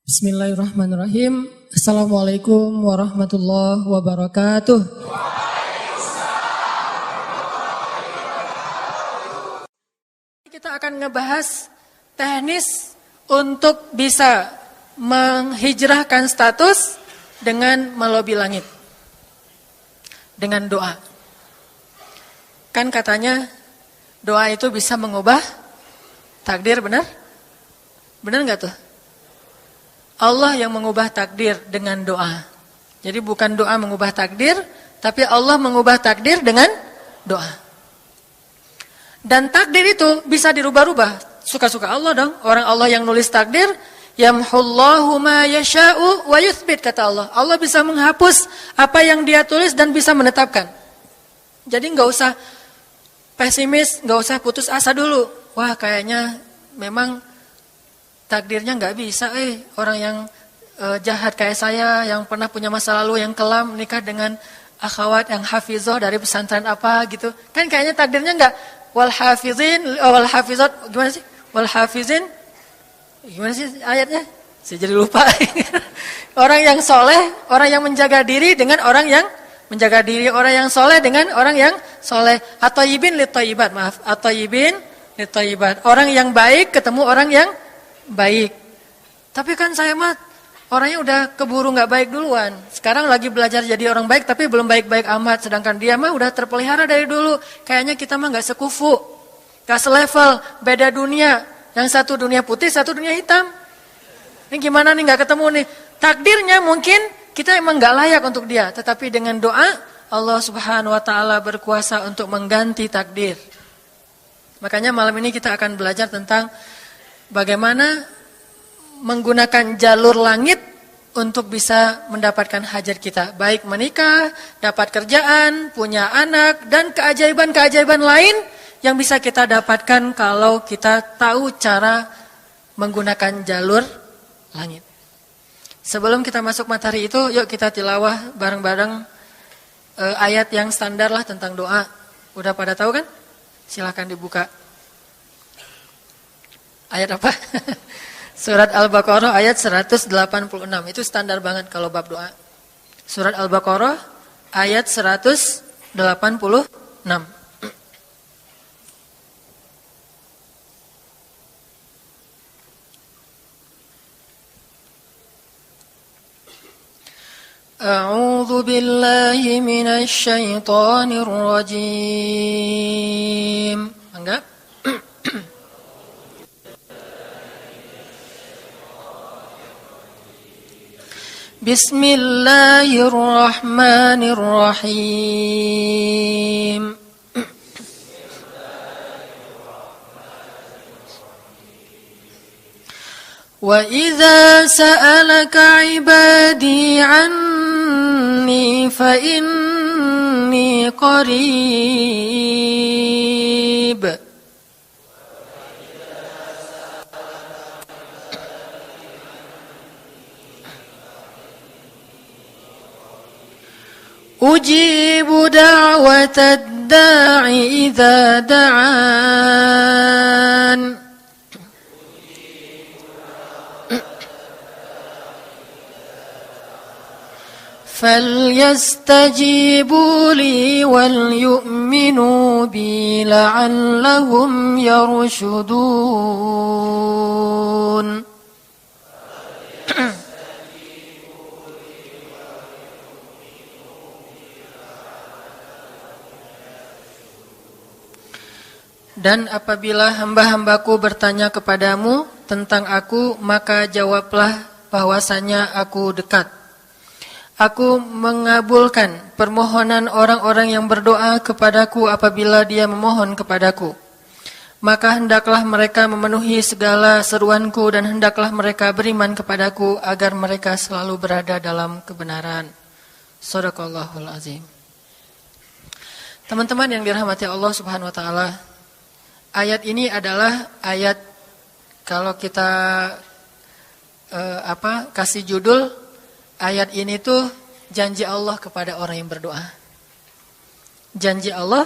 Bismillahirrahmanirrahim. Assalamualaikum warahmatullahi wabarakatuh. Kita akan ngebahas teknis untuk bisa menghijrahkan status dengan melobi langit. Dengan doa. Kan katanya doa itu bisa mengubah takdir, benar? Benar nggak tuh? Allah yang mengubah takdir dengan doa. Jadi bukan doa mengubah takdir, tapi Allah mengubah takdir dengan doa. Dan takdir itu bisa dirubah-rubah. Suka-suka Allah dong. Orang Allah yang nulis takdir, yamhullahu ma yasha'u wa yuthbit, kata Allah. Allah bisa menghapus apa yang Dia tulis dan bisa menetapkan. Jadi nggak usah pesimis, nggak usah putus asa dulu. Wah, kayaknya memang takdirnya nggak bisa, orang yang jahat kayak saya, yang pernah punya masa lalu yang kelam, nikah dengan akhwat yang hafizoh dari pesantren apa gitu. Kan kayaknya takdirnya nggak wal hafizin, wal hafizat, gimana sih? Wal hafizin, gimana sih ayatnya? Saya jadi lupa. Orang yang soleh, orang yang menjaga diri dengan orang yang menjaga diri, orang yang soleh dengan orang yang soleh. At-thayyibin lit-thayyibat, maaf. At-thayyibin lit-thayyibat. Orang yang baik ketemu orang yang baik. Tapi kan saya mah orangnya udah keburu nggak baik duluan. Sekarang lagi belajar jadi orang baik tapi belum baik-baik amat. Sedangkan dia mah udah terpelihara dari dulu. Kayaknya kita mah nggak sekufu, nggak selevel, beda dunia. Yang satu dunia putih, satu dunia hitam. Ini gimana nih nggak ketemu nih? Takdirnya mungkin kita emang nggak layak untuk dia. Tetapi dengan doa Allah Subhanahu Wa Taala berkuasa untuk mengganti takdir. Makanya malam ini kita akan belajar tentang bagaimana menggunakan jalur langit untuk bisa mendapatkan hajat kita. Baik menikah, dapat kerjaan, punya anak, dan keajaiban-keajaiban lain yang bisa kita dapatkan kalau kita tahu cara menggunakan jalur langit. Sebelum kita masuk materi itu, yuk kita tilawah bareng-bareng ayat yang standar lah tentang doa. Udah pada tahu kan? Silakan dibuka. Ayat apa? Surat Al-Baqarah ayat 186. Itu standar banget kalau bab doa. Surat Al-Baqarah ayat 186. A'udzu billahi minasy syaithanir rajim. Enggak? Bismillahirrahmanirrahim. Wa idza sa'alaka 'ibadi 'anni fa inni qarib. Ujibu da'watad da'i idza da'an. Falyastajibu li wal yu'minu bi la'allahum yarshudun. Dan apabila hamba-hambaku bertanya kepadamu tentang aku, maka jawablah bahwasanya aku dekat. Aku mengabulkan permohonan orang-orang yang berdoa kepadaku apabila dia memohon kepadaku. Maka hendaklah mereka memenuhi segala seruanku dan hendaklah mereka beriman kepadaku agar mereka selalu berada dalam kebenaran. Shadaqallahul azim. Teman-teman yang dirahmati Allah Subhanahu wa taala, ayat ini adalah ayat kalau kita kasih judul ayat ini tuh janji Allah kepada orang yang berdoa. Janji Allah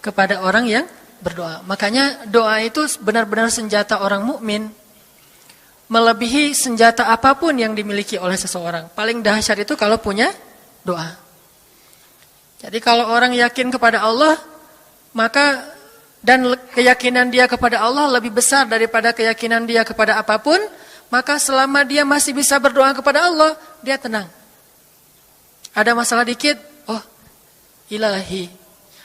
kepada orang yang berdoa. Makanya doa itu benar-benar senjata orang mukmin. melebihi senjata apapun yang dimiliki oleh seseorang. Paling dahsyat itu kalau punya doa. Jadi kalau orang yakin kepada Allah, maka dan keyakinan dia kepada Allah lebih besar daripada keyakinan dia kepada apapun, maka selama dia masih bisa berdoa kepada Allah, dia tenang. Ada masalah dikit, oh ilahi.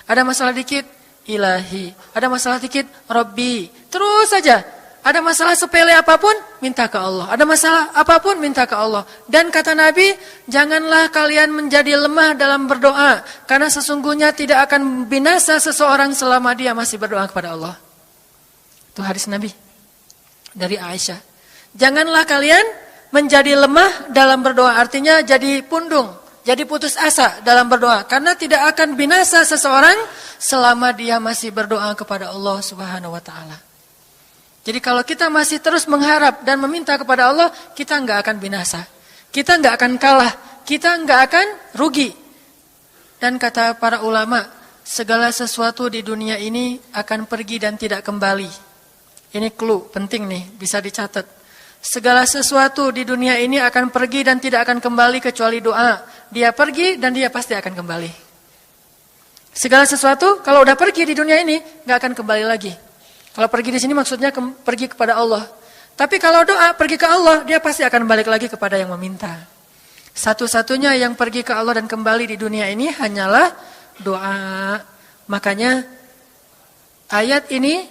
Ada masalah dikit, ilahi. Ada masalah dikit, Rabbi. Terus saja. Ada masalah sepele apapun, minta ke Allah. Ada masalah apapun, minta ke Allah. Dan kata Nabi, janganlah kalian menjadi lemah dalam berdoa. Karena sesungguhnya tidak akan binasa seseorang selama dia masih berdoa kepada Allah. Itu hadis Nabi dari Aisyah. Janganlah kalian menjadi lemah dalam berdoa. Artinya jadi pundung, jadi putus asa dalam berdoa. Karena tidak akan binasa seseorang selama dia masih berdoa kepada Allah Subhanahu wa ta'ala. Jadi kalau kita masih terus mengharap dan meminta kepada Allah, kita enggak akan binasa. Kita enggak akan kalah. Kita enggak akan rugi. Dan kata para ulama, segala sesuatu di dunia ini akan pergi dan tidak kembali. Ini clue penting nih, bisa dicatat. Segala sesuatu di dunia ini akan pergi dan tidak akan kembali kecuali doa. Dia pergi dan dia pasti akan kembali. Segala sesuatu kalau udah pergi di dunia ini, enggak akan kembali lagi. Kalau pergi di sini maksudnya pergi kepada Allah. Tapi kalau doa pergi ke Allah, dia pasti akan balik lagi kepada yang meminta. Satu-satunya yang pergi ke Allah dan kembali di dunia ini hanyalah doa. Makanya ayat ini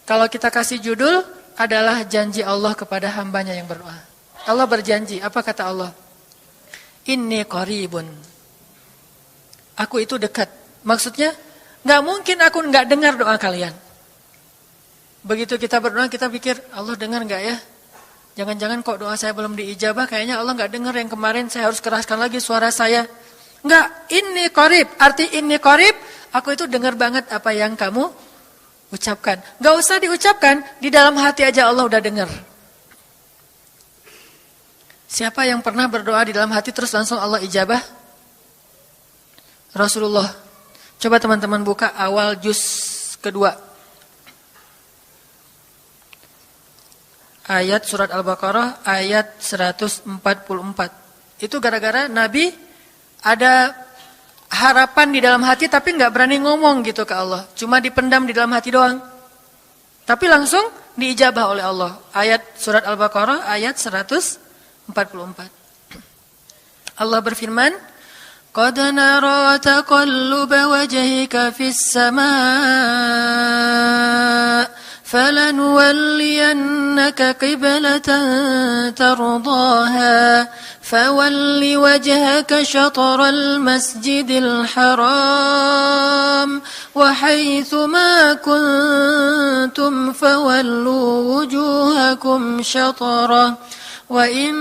kalau kita kasih judul adalah janji Allah kepada hambanya yang berdoa. Allah berjanji, apa kata Allah? Inni qaribun. Aku itu dekat. Maksudnya gak mungkin aku gak dengar doa kalian. Begitu kita berdoa, kita pikir, Allah dengar enggak ya? Jangan-jangan kok doa saya belum diijabah, kayaknya Allah enggak dengar yang kemarin, saya harus keraskan lagi suara saya. Enggak, ini qarib. Arti ini qarib, aku itu dengar banget apa yang kamu ucapkan. Enggak usah diucapkan, di dalam hati aja Allah udah dengar. Siapa yang pernah berdoa di dalam hati terus langsung Allah ijabah? Rasulullah. Coba teman-teman buka awal juz kedua. Ayat surat Al-Baqarah ayat 144. Itu gara-gara Nabi ada harapan di dalam hati tapi nggak berani ngomong gitu ke Allah. Cuma dipendam di dalam hati doang. Tapi langsung diijabah oleh Allah. Ayat surat Al-Baqarah ayat 144. Allah berfirman, "Qad nara taqalluba wajhika fis samaa." فَلَنُوَلِّيَنَّكَ قِبْلَةً تَرْضَاهَا فَوَلِّ وَجْهَكَ شَطْرَ الْمَسْجِدِ الْحَرَامِ وَحَيْثُ مَا كُنْتُمْ فَوَلُّوا وُجُوهَكُمْ شَطْرَهُ وَإِنَّ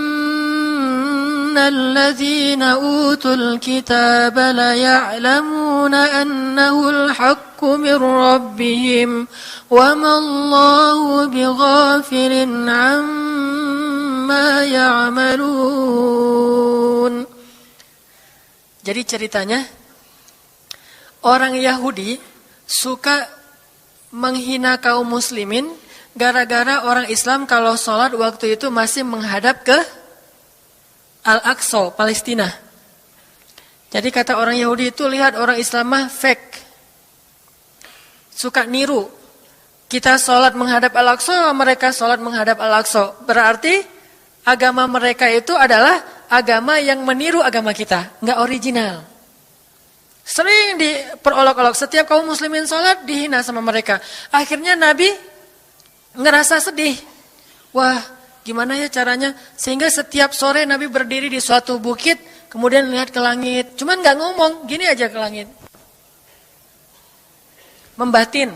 الَّذِينَ أُوتُوا الْكِتَابَ لَيَعْلَمُونَ أَنَّهُ الْحَقُّ مِنْ رَبِّهِمْ وَمَا اللَّهُ بِغَافِلٍ عَمَّا يَعْمَلُونَ. Jadi ceritanya, orang Yahudi suka menghina kaum muslimin gara-gara orang Islam kalau sholat waktu itu masih menghadap ke Al-Aqsa, Palestina. Jadi kata orang Yahudi itu, lihat orang Islam mah fake. Suka niru. Kita sholat menghadap Al-Aqsa, mereka sholat menghadap Al-Aqsa. Berarti agama mereka itu adalah agama yang meniru agama kita. Nggak original. Sering diperolok-olok. Setiap kaum muslimin sholat dihina sama mereka. Akhirnya Nabi ngerasa sedih. Wah, gimana ya caranya? Sehingga setiap sore Nabi berdiri di suatu bukit, kemudian lihat ke langit. Cuman nggak ngomong, gini aja ke langit. Membatin.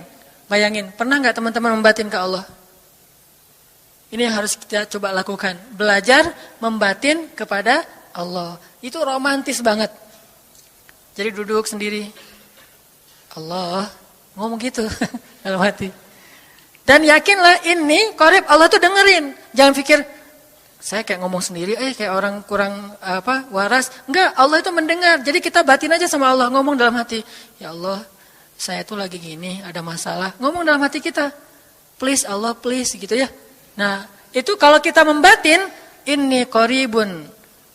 Bayangin, pernah nggak teman-teman membatin ke Allah? Ini yang harus kita coba lakukan. Belajar membatin kepada Allah. Itu romantis banget. Jadi duduk sendiri. Allah, ngomong gitu dalam hati. Dan yakinlah ini qarib, Allah tuh dengerin. Jangan pikir saya kayak ngomong sendiri, kayak orang kurang waras. Enggak, Allah itu mendengar. Jadi kita batin aja sama Allah, ngomong dalam hati. Ya Allah, saya tuh lagi gini, ada masalah. Ngomong dalam hati kita. Please Allah, please gitu ya. Nah, Itu kalau kita membatin, inni qaribun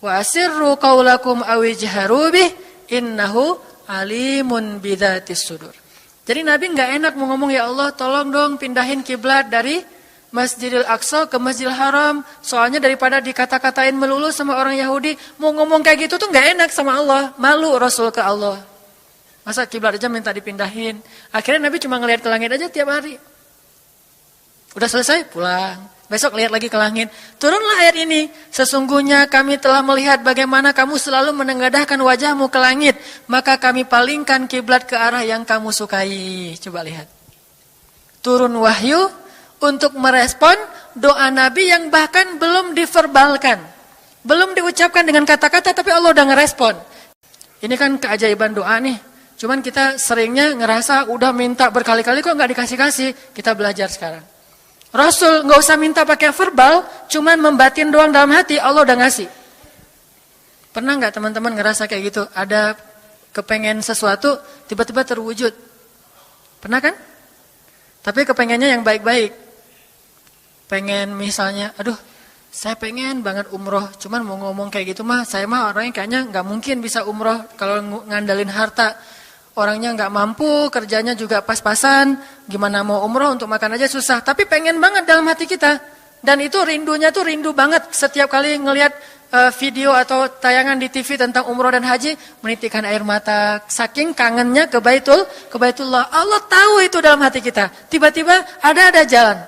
wa asirru qaulakum aw ijharu bih innahu alimun bidzatis sudur. Jadi Nabi enggak enak mau ngomong, ya Allah tolong dong pindahin kiblat dari Masjidil Aqsa ke Masjidil Haram. Soalnya daripada dikata-katain melulu sama orang Yahudi, mau ngomong kayak gitu tuh enggak enak sama Allah. Malu Rasul ke Allah. Masa kiblat aja minta dipindahin. Akhirnya Nabi cuma ngelihat ke langit aja tiap hari. Udah selesai, pulang. Besok lihat lagi ke langit. Turunlah ayat ini. Sesungguhnya kami telah melihat bagaimana kamu selalu menengadahkan wajahmu ke langit. Maka kami palingkan kiblat ke arah yang kamu sukai. Coba lihat. Turun wahyu untuk merespon doa Nabi yang bahkan belum diverbalkan. Belum diucapkan dengan kata-kata, tapi Allah udah ngerespon. Ini kan keajaiban doa nih. Cuman kita seringnya ngerasa udah minta berkali-kali kok nggak dikasih-kasih. Kita belajar sekarang. Rasul nggak usah minta pakai verbal, cuman membatin doang dalam hati, Allah udah ngasih. Pernah nggak teman-teman ngerasa kayak gitu? Ada kepengen sesuatu, tiba-tiba terwujud. Pernah kan? Tapi kepengennya yang baik-baik. Pengen misalnya, aduh, saya pengen banget umroh, cuman mau ngomong kayak gitu mah, saya mah orangnya kayaknya nggak mungkin bisa umroh kalau ngandalin harta. Orangnya nggak mampu, kerjanya juga pas-pasan, gimana mau umroh untuk makan aja susah. Tapi pengen banget dalam hati kita. Dan itu rindunya tuh rindu banget. Setiap kali ngelihat video atau tayangan di TV tentang umroh dan haji, menitikkan air mata. Saking kangennya ke Baitullah. Allah tahu itu dalam hati kita. Tiba-tiba ada jalan.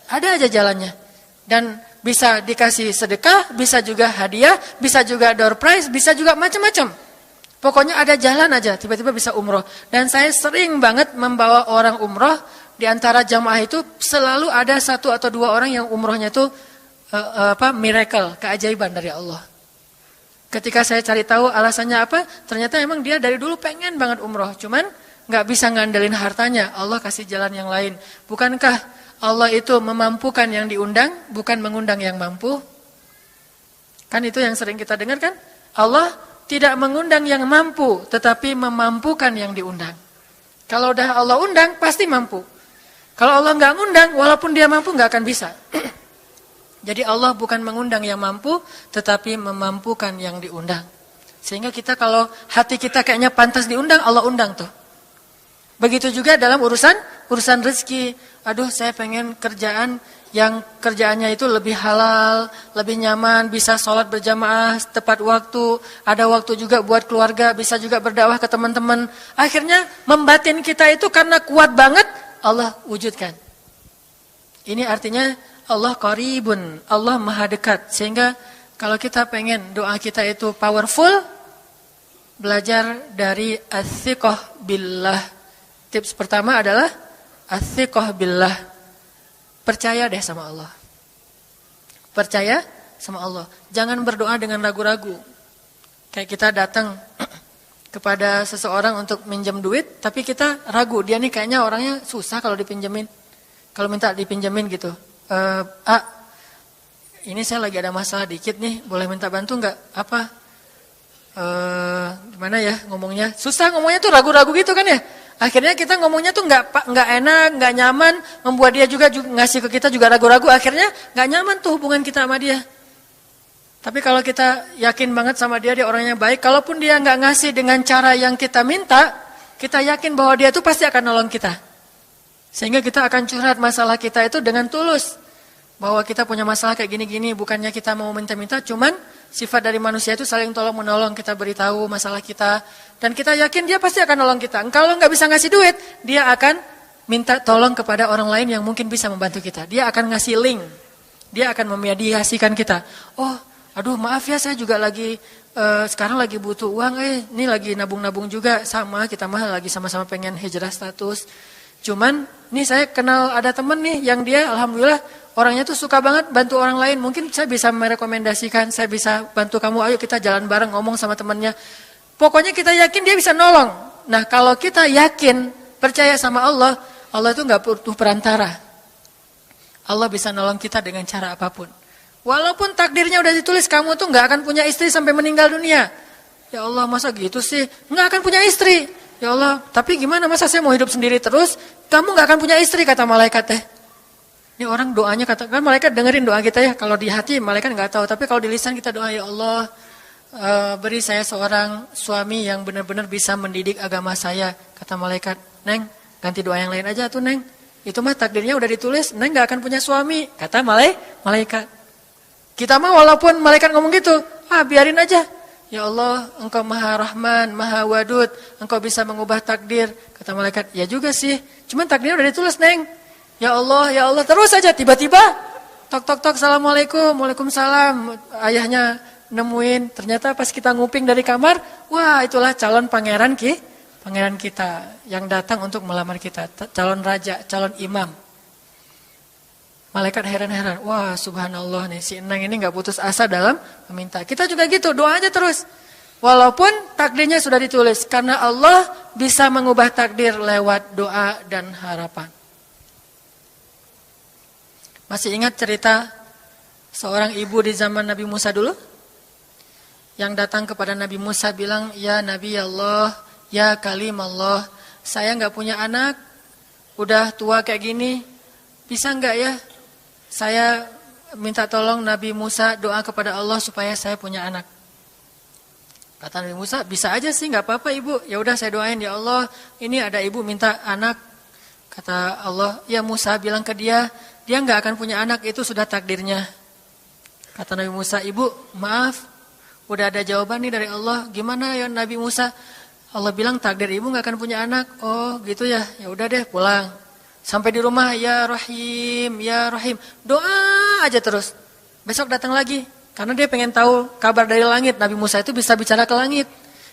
Ada aja jalannya. Dan bisa dikasih sedekah, bisa juga hadiah, bisa juga door prize, bisa juga macam-macam. Pokoknya ada jalan aja, tiba-tiba bisa umroh. Dan saya sering banget membawa orang umroh. Di antara jamaah itu selalu ada 1 atau 2 orang yang umrohnya itu miracle, keajaiban dari Allah. Ketika saya cari tahu alasannya apa, ternyata emang dia dari dulu pengen banget umroh. Cuman gak bisa ngandelin hartanya, Allah kasih jalan yang lain. Bukankah Allah itu memampukan yang diundang, bukan mengundang yang mampu? Kan itu yang sering kita dengar kan? Allah tidak mengundang yang mampu, tetapi memampukan yang diundang. Kalau udah Allah undang, pasti mampu. Kalau Allah nggak ngundang, walaupun dia mampu nggak akan bisa. Jadi Allah bukan mengundang yang mampu, tetapi memampukan yang diundang. Sehingga kita kalau hati kita kayaknya pantas diundang, Allah undang tuh. Begitu juga dalam urusan rezeki. Aduh, saya pengen kerjaan yang kerjaannya itu lebih halal, lebih nyaman, bisa sholat berjamaah tepat waktu, ada waktu juga buat keluarga, bisa juga berdakwah ke teman-teman. Akhirnya membatin kita itu karena kuat banget, Allah wujudkan. Ini artinya Allah qaribun, Allah maha dekat. Sehingga kalau kita pengen doa kita itu powerful, belajar dari as-siqah billah. Tips pertama adalah as-siqah billah. Percaya deh sama Allah. Percaya sama Allah. Jangan berdoa dengan ragu-ragu. Kayak kita datang kepada seseorang untuk minjem duit, tapi kita ragu. Dia nih kayaknya orangnya susah kalau dipinjemin. Kalau minta dipinjemin gitu. Ini saya lagi ada masalah dikit nih, boleh minta bantu nggak? Apa? Gimana ya ngomongnya? Susah ngomongnya tuh ragu-ragu gitu kan ya? Akhirnya kita ngomongnya tuh nggak enak, nggak nyaman, membuat dia juga ngasih ke kita juga ragu-ragu. Akhirnya nggak nyaman tuh hubungan kita sama dia. Tapi kalau kita yakin banget sama dia orangnya baik, kalaupun dia nggak ngasih dengan cara yang kita minta, kita yakin bahwa dia tuh pasti akan nolong kita. Sehingga kita akan curhat masalah kita itu dengan tulus. Bahwa kita punya masalah kayak gini-gini, bukannya kita mau minta-minta, cuman sifat dari manusia itu saling tolong-menolong, kita beritahu masalah kita. Dan kita yakin dia pasti akan nolong kita. Kalau nggak bisa ngasih duit, dia akan minta tolong kepada orang lain yang mungkin bisa membantu kita. Dia akan ngasih link. Dia akan memediasikan kita. Oh, aduh maaf ya saya juga lagi, sekarang lagi butuh uang, ini lagi nabung-nabung juga. Sama, kita mah lagi sama-sama pengen hijrah status. Cuman, nih saya kenal ada temen nih yang dia alhamdulillah orangnya tuh suka banget bantu orang lain. Mungkin saya bisa merekomendasikan, saya bisa bantu kamu, ayo kita jalan bareng ngomong sama temennya. Pokoknya kita yakin dia bisa nolong. Nah kalau kita yakin, percaya sama Allah, Allah itu gak butuh perantara. Allah bisa nolong kita dengan cara apapun. Walaupun takdirnya udah ditulis, kamu tuh gak akan punya istri sampai meninggal dunia. Ya Allah masa gitu sih, gak akan punya istri. Ya Allah, tapi gimana masa saya mau hidup sendiri terus? Kamu gak akan punya istri kata malaikat teh. Ini orang doanya katakan malaikat dengerin doa kita ya. Kalau di hati malaikat nggak tahu, tapi kalau di lisan kita doa, ya Allah, beri saya seorang suami yang benar-benar bisa mendidik agama saya. Kata malaikat, Neng, ganti doa yang lain aja tuh Neng. Itu mah takdirnya udah ditulis, Neng nggak akan punya suami. Kata malaikat. Kita mah walaupun malaikat ngomong gitu, biarin aja. Ya Allah, Engkau Maha Rahman, Maha Wadud, Engkau bisa mengubah takdir. Kata malaikat, ya juga sih, cuman takdirnya udah ditulis Neng. Ya Allah, terus aja tiba-tiba tok, Assalamualaikum, Waalaikumsalam. Ayahnya nemuin, ternyata pas kita nguping dari kamar, wah itulah calon pangeran kita yang datang untuk melamar kita, calon raja, calon imam. Malaikat heran-heran, wah subhanallah nih si Enang ini gak putus asa dalam meminta. Kita juga gitu, doa aja terus. Walaupun takdirnya sudah ditulis, karena Allah bisa mengubah takdir lewat doa dan harapan. Masih ingat cerita seorang ibu di zaman Nabi Musa dulu? Yang datang kepada Nabi Musa bilang, ya Nabi Allah, ya Kalim Allah, saya gak punya anak, udah tua kayak gini, bisa gak ya? Saya minta tolong Nabi Musa doa kepada Allah supaya saya punya anak. Kata Nabi Musa, bisa aja sih, gak apa-apa ibu. Ya udah saya doain, ya Allah, ini ada ibu minta anak. Kata Allah, ya Musa bilang ke dia gak akan punya anak, itu sudah takdirnya. Kata Nabi Musa, ibu maaf, udah ada jawaban nih dari Allah. Gimana ya Nabi Musa? Allah bilang takdir ibu gak akan punya anak. Oh gitu ya, ya udah deh pulang. Sampai di rumah, ya Rahim, ya Rahim. Doa aja terus. Besok datang lagi. Karena dia pengen tahu kabar dari langit. Nabi Musa itu bisa bicara ke langit.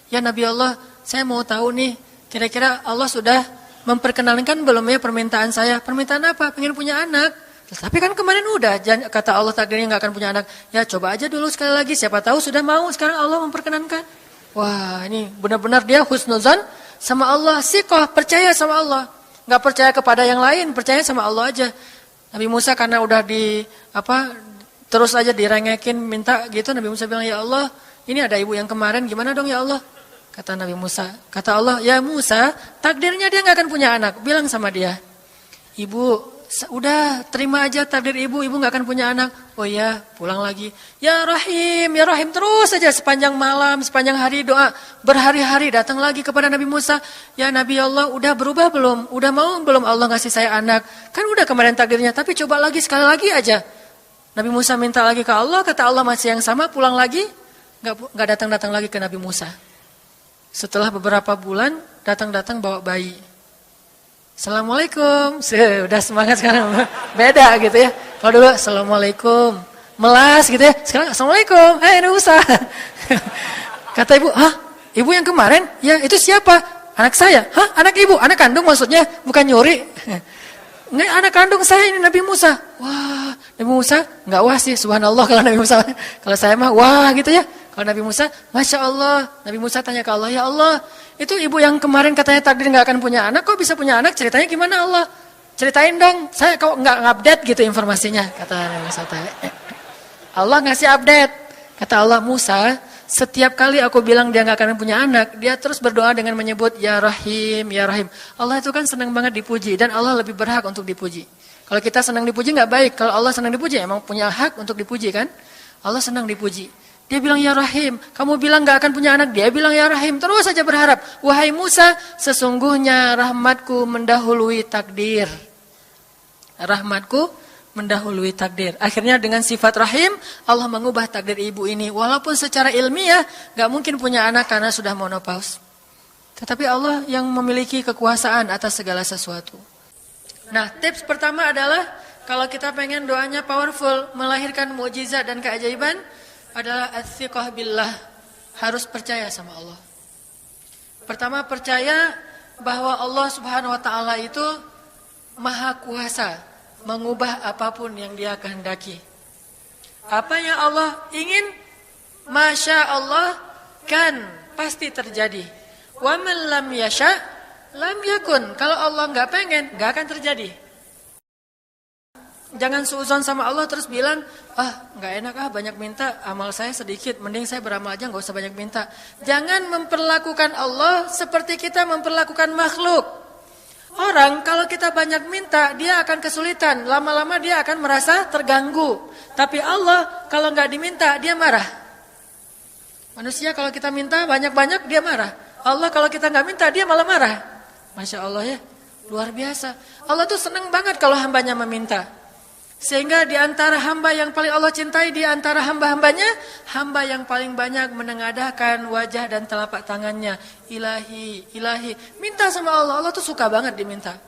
Ya Nabi Allah, saya mau tahu nih, kira-kira Allah sudah memperkenalkan belum ya permintaan saya? Permintaan apa? Pengen punya anak. Tapi kan kemarin udah, kata Allah takdirnya gak akan punya anak. Ya coba aja dulu sekali lagi, siapa tahu sudah mau. Sekarang Allah memperkenankan. Wah ini benar-benar dia husnuzan sama Allah. Siqah, percaya sama Allah. Gak percaya kepada yang lain, percaya sama Allah aja. Nabi Musa karena udah terus aja direngekin minta gitu. Nabi Musa bilang, ya Allah, ini ada ibu yang kemarin, gimana dong ya Allah? Kata Nabi Musa, kata Allah, ya Musa, takdirnya dia gak akan punya anak. Bilang sama dia, ibu, udah terima aja takdir ibu gak akan punya anak. Oh ya, pulang lagi. Ya Rahim, terus aja sepanjang malam, sepanjang hari doa. Berhari-hari datang lagi kepada Nabi Musa. Ya Nabi Allah, udah berubah belum? Udah mau belum Allah ngasih saya anak? Kan udah kemarin takdirnya, tapi coba lagi, sekali lagi aja. Nabi Musa minta lagi ke Allah, kata Allah masih yang sama, pulang lagi. Gak datang-datang lagi ke Nabi Musa. Setelah beberapa bulan, datang-datang bawa bayi. Assalamualaikum, udah semangat sekarang, beda gitu ya. Kalau dulu Assalamualaikum, melas gitu ya. Sekarang Assalamualaikum, hai Nabi Musa. Kata ibu, ibu yang kemarin? Ya itu siapa? Anak saya. Anak ibu? Anak kandung maksudnya, bukan nyuri. Nggak, anak kandung saya ini Nabi Musa. Wah, Nabi Musa nggak wah sih, subhanallah kalau Nabi Musa. Kalau saya mah wah gitu ya. Kalau Nabi Musa, Masya Allah. Nabi Musa tanya ke Allah, ya Allah, itu ibu yang kemarin katanya takdir nggak akan punya anak, kok bisa punya anak? Ceritanya gimana Allah? Ceritain dong, saya kok nggak update gitu informasinya. Kata Nabi Musa. Allah ngasih update. Kata Allah, Musa, setiap kali aku bilang dia nggak akan punya anak, dia terus berdoa dengan menyebut Ya Rahim, Ya Rahim. Allah itu kan senang banget dipuji, dan Allah lebih berhak untuk dipuji. Kalau kita senang dipuji nggak baik, kalau Allah senang dipuji, emang punya hak untuk dipuji kan? Allah senang dipuji. Dia bilang Ya Rahim, kamu bilang gak akan punya anak, dia bilang Ya Rahim, terus saja berharap. Wahai Musa, sesungguhnya rahmatku mendahului takdir. Rahmatku mendahului takdir. Akhirnya dengan sifat Rahim, Allah mengubah takdir ibu ini. Walaupun secara ilmiah gak mungkin punya anak karena sudah menopause. Tetapi Allah yang memiliki kekuasaan atas segala sesuatu. Nah, tips pertama adalah kalau kita pengen doanya powerful, melahirkan mukjizat dan keajaiban, adalah ats-tsiqah billah, harus percaya sama Allah. Pertama, percaya bahwa Allah Subhanahu wa taala itu Maha Kuasa mengubah apapun yang Dia kehendaki. Apa yang Allah ingin, masya Allah kan pasti terjadi. Wa man lam yasha lam yakun. Kalau Allah enggak pengen, enggak akan terjadi. Jangan suudzon sama Allah terus bilang, nggak enak banyak minta, amal saya sedikit, mending saya beramal aja nggak usah banyak minta. Jangan memperlakukan Allah seperti kita memperlakukan makhluk. Orang kalau kita banyak minta, dia akan kesulitan. Lama-lama dia akan merasa terganggu. Tapi Allah kalau nggak diminta, dia marah. Manusia kalau kita minta banyak-banyak, dia marah. Allah kalau kita nggak minta, dia malah marah. Masya Allah ya, luar biasa. Allah tuh senang banget kalau hambanya meminta. Sehingga di antara hamba yang paling Allah cintai, di antara hamba-hambanya, hamba yang paling banyak menengadahkan wajah dan telapak tangannya. Ilahi, ilahi. Minta sama Allah, Allah tuh suka banget diminta.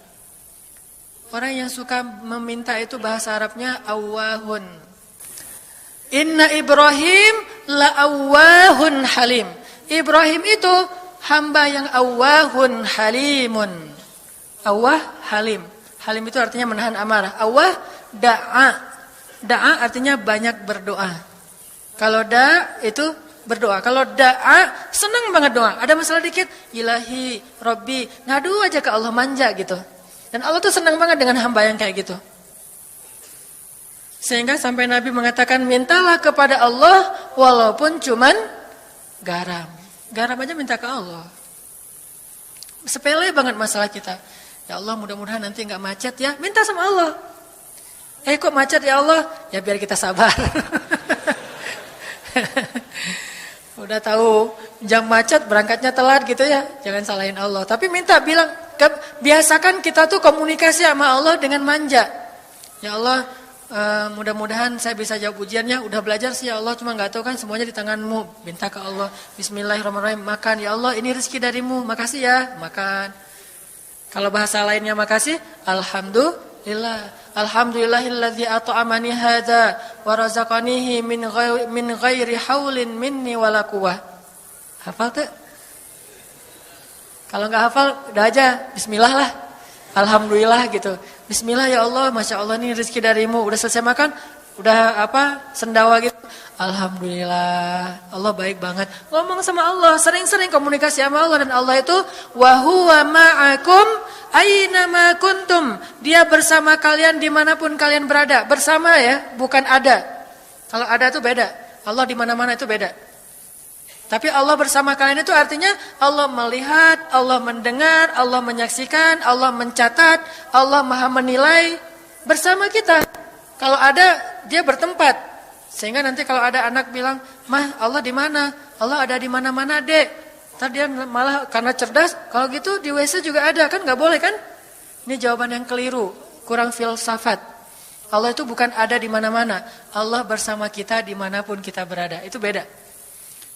Orang yang suka meminta itu bahasa Arabnya awwahun. Inna Ibrahim la'awwahun halim. Ibrahim itu hamba yang awwahun halimun. Awwah, halim. Halim itu artinya menahan amarah. Awwah, da'a. Da'a artinya banyak berdoa. Kalau da' itu berdoa. Kalau da'a, senang banget doa. Ada masalah dikit, ilahi, Rabbi. Ngadu aja ke Allah, manja gitu. Dan Allah tuh senang banget dengan hamba yang kayak gitu. Sehingga sampai Nabi mengatakan, mintalah kepada Allah walaupun cuman garam. Garam aja minta ke Allah. Sepele banget masalah kita. Ya Allah, mudah-mudahan nanti nggak macet ya. Minta sama Allah. Kok macet ya Allah? Ya biar kita sabar. Udah tahu jam macet berangkatnya telat gitu ya. Jangan salahin Allah. Tapi minta bilang, biasakan kita tuh komunikasi sama Allah dengan manja. Ya Allah, mudah-mudahan saya bisa jawab ujiannya. Udah belajar sih ya Allah, cuma nggak tahu kan semuanya di tanganmu. Minta ke Allah. Bismillahirrahmanirrahim. Makan ya Allah, ini rezeki darimu. Makasih ya, makan. Kalau bahasa lainnya makasih, alhamdulillah. Alhamdulillahilladzi at'amani hadza wa razaqanihi min ghairi haulin minni wala quwwah. Hafal tuh? Kalau enggak hafal, udah aja bismillah lah. Alhamdulillah gitu. Bismillah ya Allah, Masya Allah ini rezeki darimu. Udah selesai makan, udah sendawa gitu. Alhamdulillah, Allah baik banget. Ngomong sama Allah, sering-sering komunikasi sama Allah. Dan Allah itu wa huwa ma'akum aina ma kuntum. Dia bersama kalian dimanapun kalian berada. Bersama ya, bukan ada. Kalau ada itu beda. Allah di mana-mana itu beda. Tapi Allah bersama kalian itu artinya Allah melihat, Allah mendengar, Allah menyaksikan, Allah mencatat, Allah maha menilai bersama kita. Kalau ada, dia bertempat. Sehingga nanti kalau ada anak bilang, "Mah, Allah di mana?" Allah ada di mana-mana, Dek. Ntar dia malah karena cerdas, kalau gitu di WC juga ada, kan nggak boleh kan? Ini jawaban yang keliru, kurang filsafat. Allah itu bukan ada di mana-mana. Allah bersama kita dimanapun kita berada. Itu beda.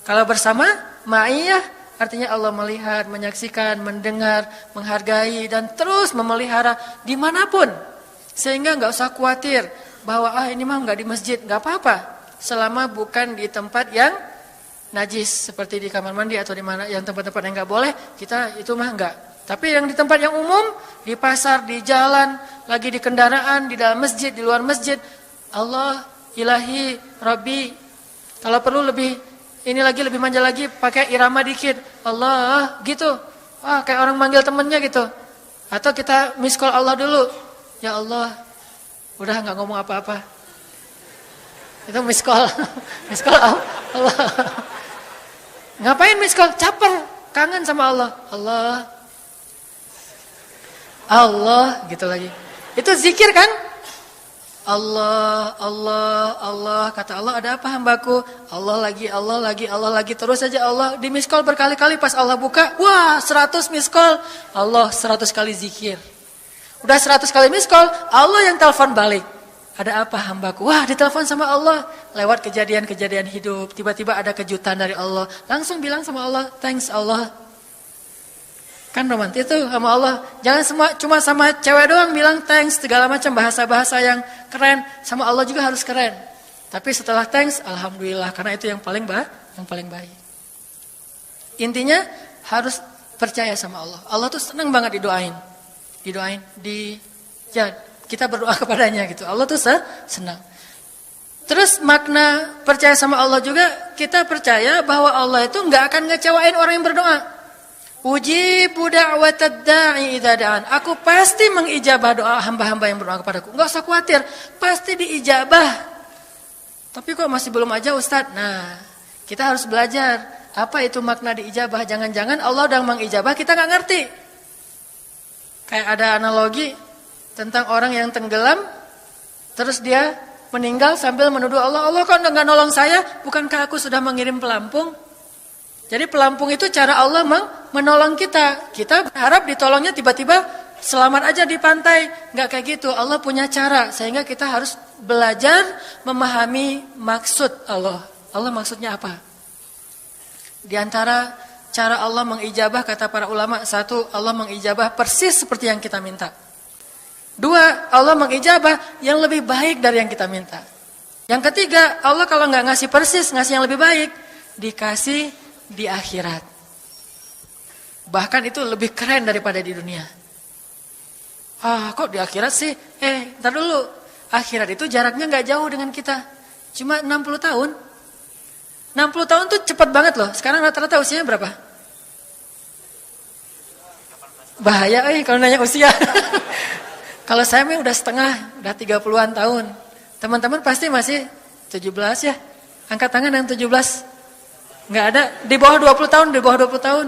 Kalau bersama, ma'iyah artinya Allah melihat, menyaksikan, mendengar, menghargai, dan terus memelihara dimanapun. Sehingga nggak usah khawatir bahwa ini mah nggak di masjid, nggak apa-apa. Selama bukan di tempat yang najis seperti di kamar mandi atau di mana yang tempat-tempat yang nggak boleh, kita itu mah nggak. Tapi yang di tempat yang umum, di pasar, di jalan, lagi di kendaraan, di dalam masjid, di luar masjid, Allah, ilahi, Rabbi. Kalau perlu lebih manja lagi, pakai irama dikit. Allah, gitu. Kayak orang manggil temennya gitu. Atau kita miss call Allah dulu. Ya Allah, udah nggak ngomong apa-apa. Itu miss call. Miss call Allah. Ngapain miss call? Caper, kangen sama Allah. Allah, gitu lagi. Itu zikir kan? Allah, Allah, Allah. Kata Allah, ada apa hambaku? Allah lagi. Terus saja Allah di miss call berkali-kali. Pas Allah buka, wah 100 miss call. Allah 100 kali zikir. Udah 100 kali miss call, Allah yang telepon balik. Ada apa hambaku? Wah, ditelepon sama Allah. Lewat kejadian-kejadian hidup, tiba-tiba ada kejutan dari Allah. Langsung bilang sama Allah, thanks Allah. Kan romantis tuh sama Allah. Jangan cuma sama cewek doang bilang thanks, segala macam bahasa-bahasa yang keren. Sama Allah juga harus keren. Tapi setelah thanks, alhamdulillah, karena itu yang paling baik. Intinya harus percaya sama Allah. Allah tuh senang banget didoain, kita berdoa kepadanya gitu. Allah tuh senang. Terus makna percaya sama Allah juga, kita percaya bahwa Allah itu nggak akan ngecewain orang yang berdoa. Ujibu da'watad da'i idza da'an. Aku pasti mengijabah doa hamba-hamba yang berdoa kepadaku. Enggak usah khawatir, pasti diijabah. Tapi kok masih belum aja Ustaz? Nah, kita harus belajar apa itu makna diijabah. Jangan-jangan Allah udah mengijabah, kita nggak ngerti. Kayak ada analogi tentang orang yang tenggelam, terus dia meninggal sambil menuduh Allah, Allah kok nggak nolong saya, bukankah aku sudah mengirim pelampung? Jadi pelampung itu cara Allah menolong kita. Kita berharap ditolongnya tiba-tiba selamat aja di pantai. Nggak kayak gitu, Allah punya cara. Sehingga kita harus belajar memahami maksud Allah. Allah maksudnya apa? Di antara cara Allah mengijabah, kata para ulama, satu, Allah mengijabah persis seperti yang kita minta. Dua, Allah mengijabah yang lebih baik dari yang kita minta. Yang ketiga, Allah kalau nggak ngasih persis, ngasih yang lebih baik, dikasih di akhirat. Bahkan itu lebih keren daripada di dunia. Kok di akhirat sih? Ntar dulu. Akhirat itu jaraknya nggak jauh dengan kita. Cuma 60 tahun. 60 tahun tuh cepat banget loh. Sekarang rata-rata usianya berapa? Bahaya kalau nanya usia. Kalau saya udah setengah, udah 30-an tahun. Teman-teman pasti masih 17 ya. Angkat tangan yang 17. Nggak ada, di bawah 20 tahun, di bawah 20 tahun.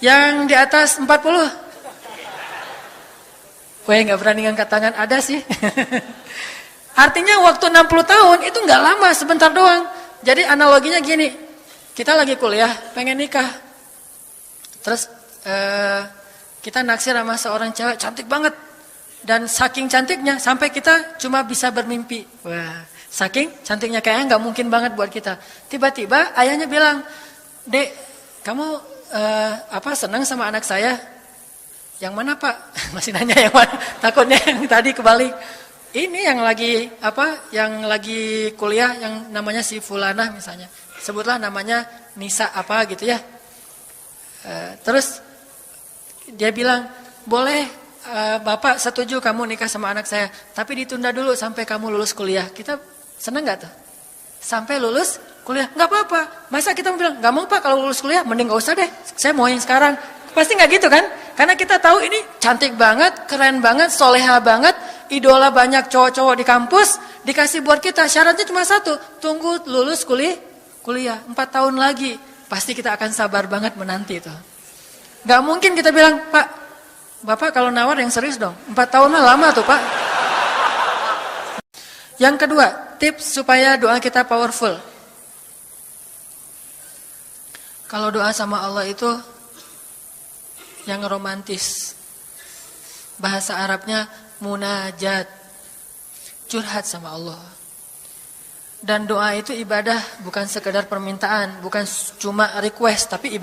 Yang di atas 40. Nggak berani ngangkat tangan, ada sih. Artinya waktu 60 tahun itu nggak lama, sebentar doang. Jadi analoginya gini, kita lagi kuliah, pengen nikah. Terus kita naksir sama seorang cewek cantik banget. Dan saking cantiknya, sampai kita cuma bisa bermimpi. Wah. Saking cantiknya kayaknya nggak mungkin banget buat kita. Tiba-tiba ayahnya bilang, Dek, kamu senang sama anak saya? Yang mana Pak? Masih nanya yang mana? Takutnya yang tadi kebalik. Ini yang lagi Yang lagi kuliah yang namanya si Fulanah misalnya. Sebutlah namanya Nisa apa gitu ya. Terus dia bilang, boleh Bapak setuju kamu nikah sama anak saya, tapi ditunda dulu sampai kamu lulus kuliah. Kita senang gak tuh? Sampai lulus kuliah, gak apa-apa. Masa kita mau bilang, gak mau Pak kalau lulus kuliah, mending gak usah deh, saya mau yang sekarang. Pasti gak gitu kan? Karena kita tahu ini cantik banget, keren banget, soleha banget, idola banyak cowok-cowok di kampus, dikasih buat kita. Syaratnya cuma satu, tunggu lulus kuliah 4 tahun lagi. Pasti kita akan sabar banget menanti itu. Gak mungkin kita bilang, Pak, Bapak kalau nawar yang serius dong, 4 tahun mah lama tuh Pak. Yang kedua, tips supaya doa kita powerful. Kalau doa sama Allah itu yang romantis. Bahasa Arabnya munajat. Curhat sama Allah. Dan doa itu ibadah, bukan sekedar permintaan, bukan cuma request, tapi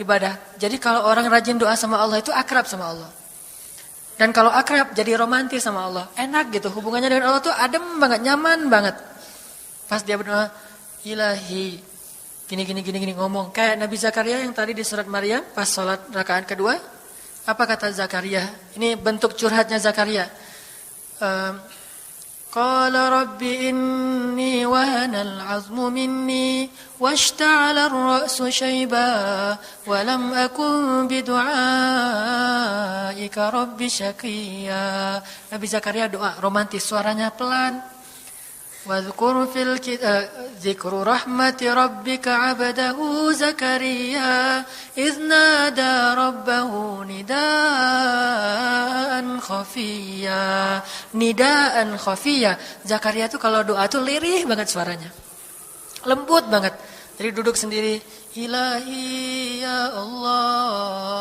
ibadah. Jadi kalau orang rajin doa sama Allah itu akrab sama Allah. Dan kalau akrab jadi romantis sama Allah. Enak gitu, hubungannya dengan Allah tuh adem banget, nyaman banget. Pas dia berdoa, Ilahi, gini ngomong. Kayak Nabi Zakaria yang tadi di surat Maryam, pas sholat rakaat kedua. Apa kata Zakaria? Ini bentuk curhatnya Zakaria. Qala rabbi inni wahanal azmu minni washta'ala ar-ra'su shayba wa lam akun bidu'aika rabbi syaqiyya. Nabi Zakaria doa romantis, suaranya pelan. Wadhkur fil dzikru rahmati rabbika 'abdahu Zakaria idz nada rabbahu nidaan khafiyya. Nidaan khafiyya. Zakaria tuh kalau doa tuh lirih banget suaranya. Lembut banget. Jadi duduk sendiri, Ilahi ya Allah.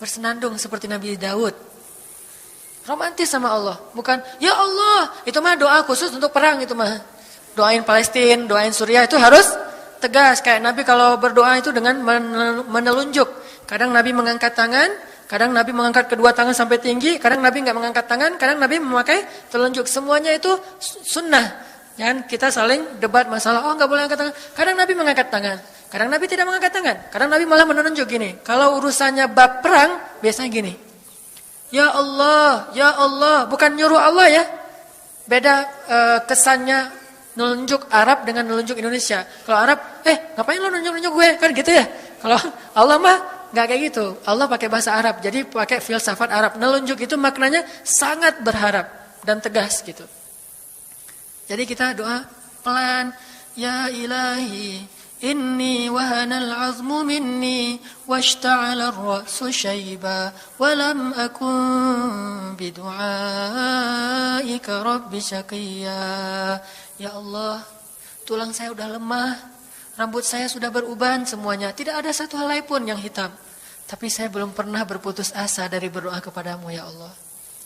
Bersenandung seperti Nabi Daud. Romantis sama Allah, bukan ya Allah, itu mah doa khusus untuk perang itu mah. Doain Palestina, doain Suriah itu harus tegas. Kayak Nabi kalau berdoa itu dengan menelunjuk. Kadang Nabi mengangkat tangan, kadang Nabi mengangkat kedua tangan sampai tinggi, kadang Nabi enggak mengangkat tangan, kadang Nabi memakai telunjuk. Semuanya itu sunnah. Jangan kita saling debat masalah, enggak boleh angkat tangan. Kadang Nabi mengangkat tangan, kadang Nabi tidak mengangkat tangan, kadang Nabi malah menunjuk gini. Kalau urusannya bab perang, biasanya gini. Ya Allah, bukan nyuruh Allah ya. Beda kesannya nunjuk Arab dengan nunjuk Indonesia. Kalau Arab, ngapain lo nunjuk gue? Kan gitu ya. Kalau Allah mah nggak kayak gitu. Allah pakai bahasa Arab, jadi pakai filsafat Arab. Nunjuk itu maknanya sangat berharap dan tegas gitu. Jadi kita doa pelan, Ya Ilahi, Inni wahanal azmu minni washta'ala ar-ra'su shayba wa lam akun bidu'aika rabbi syaqiyya. Ya Allah, tulang saya sudah lemah, rambut saya sudah beruban semuanya, tidak ada satu helai pun yang hitam. Tapi saya belum pernah berputus asa dari berdoa kepadamu ya Allah.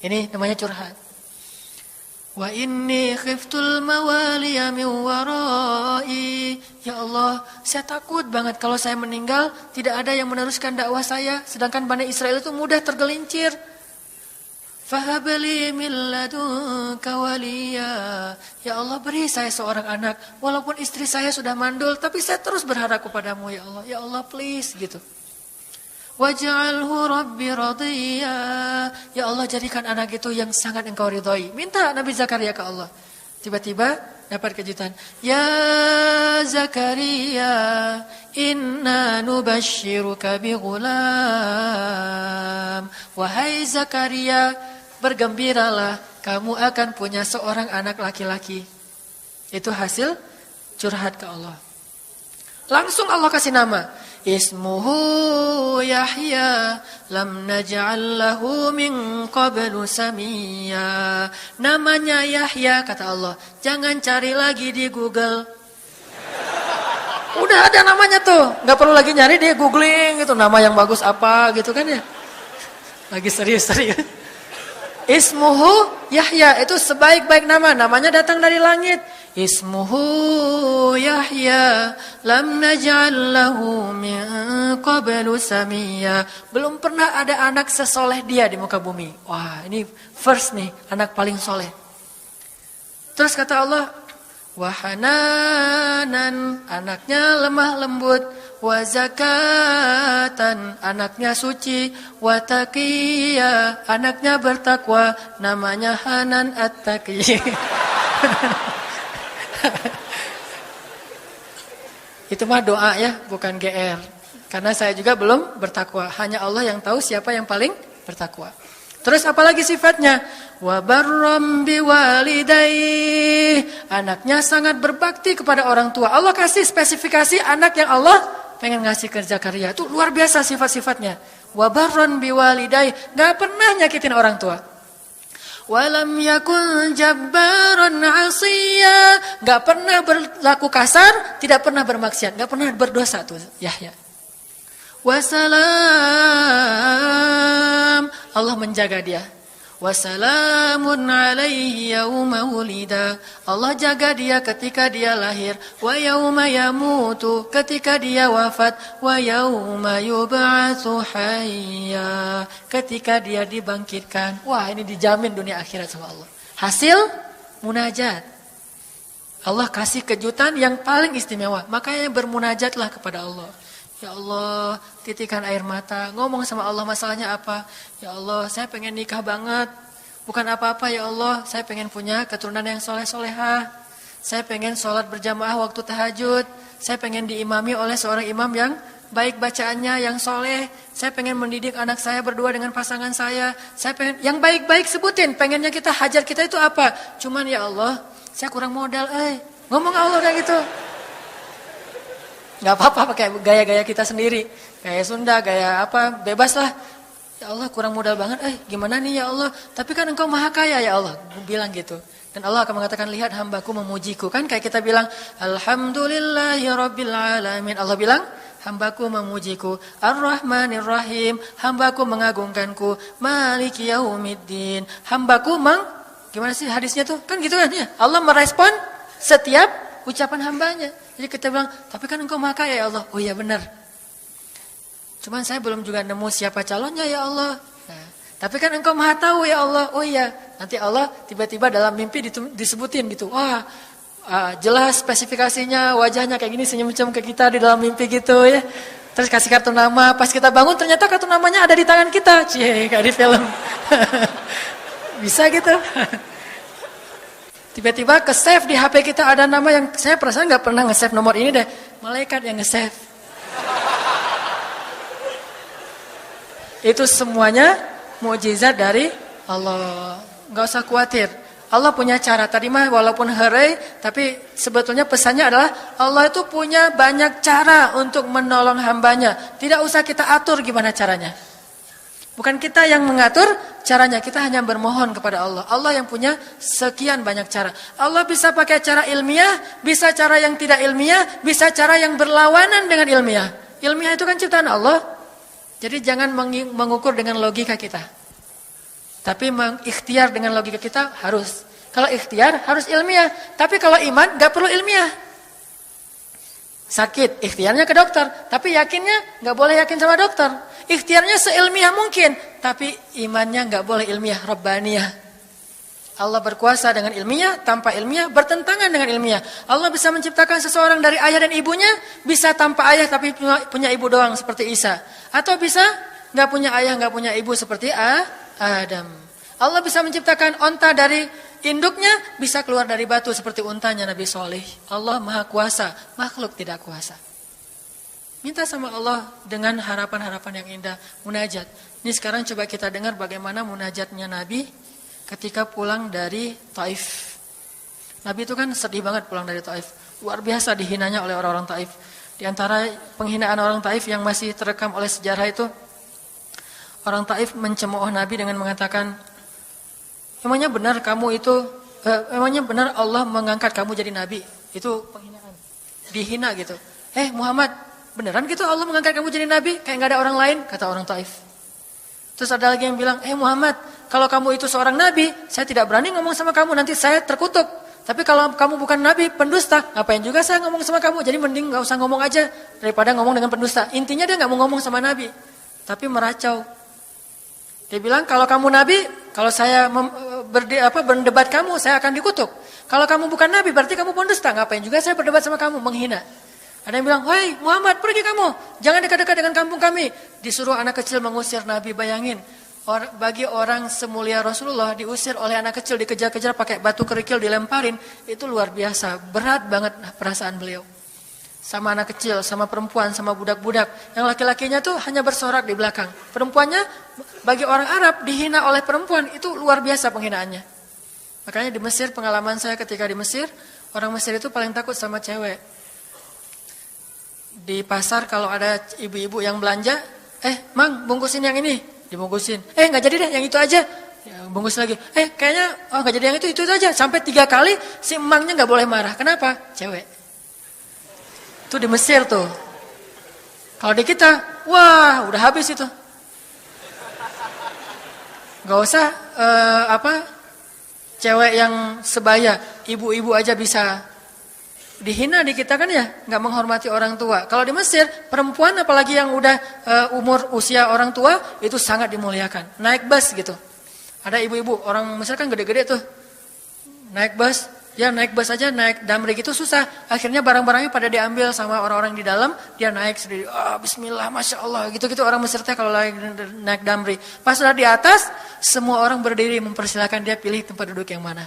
Ini namanya curhat. Wa inni khiftul mawaliya min warai. Ya Allah, saya takut banget kalau saya meninggal tidak ada yang meneruskan dakwah saya, sedangkan Bani Israel itu mudah tergelincir. Fahabli min ladunka waliya. Ya Allah, beri saya seorang anak walaupun istri saya sudah mandul, tapi saya terus berharap kepadamu ya Allah. Ya Allah, please gitu. Waj'alhu rabbi radiyya. Ya Allah, jadikan anak itu yang sangat engkau ridhai. Minta Nabi Zakaria ke Allah. Tiba-tiba dapat kejutan. Ya Zakaria, inna nubashiruka bi ghulam. Wahai Zakaria, bergembiralah, kamu akan punya seorang anak laki-laki. Itu hasil curhat ke Allah. Langsung Allah kasih nama. Ismuhu Yahya lam naj'al lahu min qablu samiyya. Namanya Yahya, kata Allah. Jangan cari lagi di Google. Udah ada namanya tuh, nggak perlu lagi nyari di googling gitu nama yang bagus apa gitu kan ya. Lagi serius-serius. Ismuhu Yahya, itu sebaik-baik nama, namanya datang dari langit. Ismuhu Yahya lam naj'al lahu min qablu samiyya. Belum pernah ada anak sesoleh dia di muka bumi. Wah, ini first nih, anak paling soleh. Terus kata Allah, wahananan, anaknya lemah lembut, wa zakatan, anaknya suci, wa taqiyya, anaknya bertakwa, namanya Hanan At-Taqi. Itu mah doa ya, bukan GR. Karena saya juga belum bertakwa. Hanya Allah yang tahu siapa yang paling bertakwa. Terus apalagi sifatnya? Wa barram biwalidayhi, anaknya sangat berbakti kepada orang tua. Allah kasih spesifikasi anak yang Allah pengen ngasih ke Zakaria. Itu luar biasa sifat-sifatnya. Wa barran biwalidayhi, enggak pernah nyakitin orang tua. Walam yakun jabbaran 'asiyya, enggak pernah berlaku kasar, tidak pernah bermaksiat, enggak pernah berdosa tuh Yahya. Wassalam, Allah menjaga dia. Wassalamun alaihi yauma wulida, Allah jaga dia ketika dia lahir. Wa yauma yamutu, ketika dia wafat. Wa yauma yub'atsu hayya, ketika dia dibangkitkan. Wah, ini dijamin dunia akhirat sama Allah. Hasil munajat. Allah kasih kejutan yang paling istimewa. Makanya bermunajatlah kepada Allah. Ya Allah, titikan air mata, ngomong sama Allah masalahnya apa. Ya Allah, saya pengen nikah banget. Bukan apa-apa ya Allah, saya pengen punya keturunan yang soleh-solehah. Saya pengen sholat berjamaah waktu tahajud. Saya pengen diimami oleh seorang imam yang baik bacaannya, yang soleh. Saya pengen mendidik anak saya berdua dengan pasangan saya. Saya pengen, yang baik-baik sebutin, pengennya kita hajar kita itu apa. Cuman ya Allah, saya kurang modal, ngomong Allah kayak gitu. Gak apa-apa pakai gaya-gaya kita sendiri. Gaya Sunda, gaya apa, bebas lah. Ya Allah, kurang modal banget. Gimana nih ya Allah? Tapi kan engkau maha kaya ya Allah. Bilang gitu. Dan Allah akan mengatakan, lihat hambaku memujiku. Kan kayak kita bilang, Alhamdulillahi Rabbil Alamin. Allah bilang, hambaku memujiku. Ar-Rahmanir-Rahim. Hambaku mengagungkanku. Maliki Yaumiddin. Hambaku gimana sih hadisnya tuh? Kan gitu kan ya. Allah merespon setiap ucapan hambanya. Jadi kita bilang, tapi kan engkau maha kaya ya Allah. Oh iya benar. Cuman saya belum juga nemu siapa calonnya ya Allah. Nah, tapi kan engkau maha tahu ya Allah. Oh iya. Nanti Allah tiba-tiba dalam mimpi disebutin gitu. Wah, jelas spesifikasinya, wajahnya kayak gini, senyum-senyum ke kita di dalam mimpi gitu ya. Terus kasih kartu nama. Pas kita bangun ternyata kartu namanya ada di tangan kita. Cie, kayak di film. Bisa gitu. Tiba-tiba ke-save di HP kita ada nama yang saya perasaan gak pernah nge-save nomor ini deh. Malaikat yang nge-save. Itu semuanya mukjizat dari Allah. Gak usah khawatir. Allah punya cara. Tadi mah walaupun herai, tapi sebetulnya pesannya adalah Allah itu punya banyak cara untuk menolong hambanya. Tidak usah kita atur gimana caranya. Bukan kita yang mengatur caranya, kita hanya bermohon kepada Allah. Allah yang punya sekian banyak cara. Allah bisa pakai cara ilmiah, bisa cara yang tidak ilmiah, bisa cara yang berlawanan dengan ilmiah. Ilmiah itu kan ciptaan Allah. Jadi jangan mengukur dengan logika kita. Tapi mengikhtiar dengan logika kita harus. Kalau ikhtiar harus ilmiah. Tapi kalau iman gak perlu ilmiah. Sakit, ikhtiarnya ke dokter. Tapi yakinnya gak boleh yakin sama dokter. Ikhtiarnya seilmiah mungkin. Tapi imannya gak boleh ilmiah, Rabbaniyah. Allah berkuasa dengan ilmiah, tanpa ilmiah, bertentangan dengan ilmiah. Allah bisa menciptakan seseorang dari ayah dan ibunya. Bisa tanpa ayah tapi punya ibu doang seperti Isa. Atau bisa gak punya ayah, gak punya ibu seperti Adam. Allah bisa menciptakan onta dari induknya, bisa keluar dari batu seperti untanya Nabi Soleh. Allah maha kuasa, makhluk tidak kuasa. Minta sama Allah dengan harapan-harapan yang indah, munajat. Ini sekarang coba kita dengar bagaimana munajatnya Nabi ketika pulang dari Taif. Nabi itu kan sedih banget pulang dari Taif. Luar biasa dihinanya oleh orang-orang Taif. Di antara penghinaan orang Taif yang masih terekam oleh sejarah itu, orang Taif mencemooh Nabi dengan mengatakan, emangnya benar kamu itu, emangnya benar Allah mengangkat kamu jadi Nabi? Itu penghinaan. Dihina gitu. Muhammad, beneran gitu Allah mengangkat kamu jadi Nabi? Kayak gak ada orang lain, kata orang Taif. Terus ada lagi yang bilang, Muhammad, kalau kamu itu seorang Nabi, saya tidak berani ngomong sama kamu, nanti saya terkutuk. Tapi kalau kamu bukan Nabi, pendusta, ngapain juga saya ngomong sama kamu? Jadi mending gak usah ngomong aja, daripada ngomong dengan pendusta. Intinya dia gak mau ngomong sama Nabi, tapi meracau. Dia bilang, kalau kamu Nabi, kalau saya berdebat kamu, saya akan dikutuk. Kalau kamu bukan Nabi, berarti kamu pendusta. Ngapain juga saya berdebat sama kamu, menghina. Ada yang bilang, hei Muhammad, pergi kamu. Jangan dekat-dekat dengan kampung kami. Disuruh anak kecil mengusir Nabi, bayangin. Bagi orang semulia Rasulullah, diusir oleh anak kecil, dikejar-kejar pakai batu kerikil, dilemparin. Itu luar biasa, berat banget perasaan beliau. Sama anak kecil, sama perempuan, sama budak-budak. Yang laki-lakinya tuh hanya bersorak di belakang. Perempuannya, bagi orang Arab, dihina oleh perempuan. Itu luar biasa penghinaannya. Makanya di Mesir, pengalaman saya ketika di Mesir, orang Mesir itu paling takut sama cewek. Di pasar kalau ada ibu-ibu yang belanja, Mang, bungkusin yang ini. Dibungkusin. Gak jadi deh, yang itu aja. Ya, bungkus lagi. Kayaknya, gak jadi yang itu aja. Sampai 3 kali, si emangnya gak boleh marah. Kenapa? Cewek. Itu di Mesir tuh. Kalau di kita, wah udah habis itu. Gak usah cewek yang sebaya, ibu-ibu aja bisa dihina di kita kan ya, nggak menghormati orang tua. Kalau di Mesir, perempuan apalagi yang udah usia orang tua itu sangat dimuliakan. Naik bus gitu. Ada ibu-ibu orang Mesir kan gede-gede tuh. Naik bus. Dia naik bus aja, naik damri gitu susah. Akhirnya barang-barangnya pada diambil sama orang-orang di dalam. Dia naik sendiri. Bismillah, Masya Allah. Gitu-gitu orang Mesir teh kalau lagi naik damri. Pas sudah di atas, semua orang berdiri mempersilahkan dia pilih tempat duduk yang mana.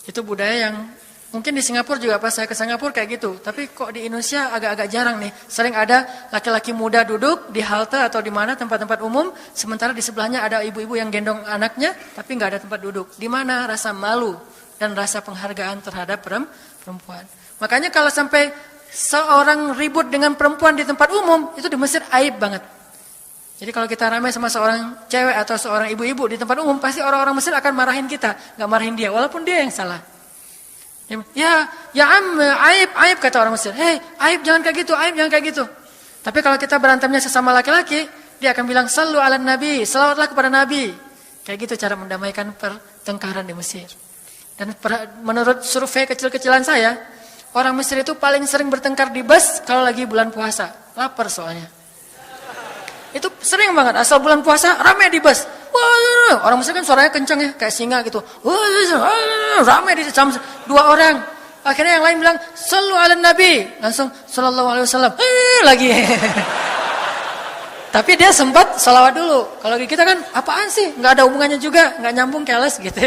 Itu budaya yang mungkin di Singapura juga pas saya ke Singapura kayak gitu. Tapi kok di Indonesia agak-agak jarang nih. Sering ada laki-laki muda duduk di halte atau di mana tempat-tempat umum. Sementara di sebelahnya ada ibu-ibu yang gendong anaknya. Tapi nggak ada tempat duduk. Di mana rasa malu dan rasa penghargaan terhadap perempuan. Makanya kalau sampai seorang ribut dengan perempuan di tempat umum. Itu di Mesir aib banget. Jadi kalau kita ramai sama seorang cewek atau seorang ibu-ibu di tempat umum. Pasti orang-orang Mesir akan marahin kita. Nggak marahin dia. Walaupun dia yang salah. Ya aib kata orang Mesir. Aib jangan kayak gitu, aib jangan kayak gitu. Tapi kalau kita berantemnya sesama laki-laki, dia akan bilang sallu ala nabi, selawatlah kepada nabi. Kayak gitu cara mendamaikan pertengkaran di Mesir. Dan menurut survei kecil-kecilan saya, orang Mesir itu paling sering bertengkar di bus kalau lagi bulan puasa. Lapar soalnya. Itu sering banget, asal bulan puasa ramai di bus. Wah, orang Mesir kan suaranya kencang ya, kayak singa gitu. Wah, ramai di jam 2 orang. Akhirnya yang lain bilang, sallu ala nabi. Langsung, sallallahu alaihi wasallam. Lagi. Tapi dia sempat salawat dulu. Kalau kita kan, apaan sih? Nggak ada hubungannya juga, nggak nyambung, keles gitu.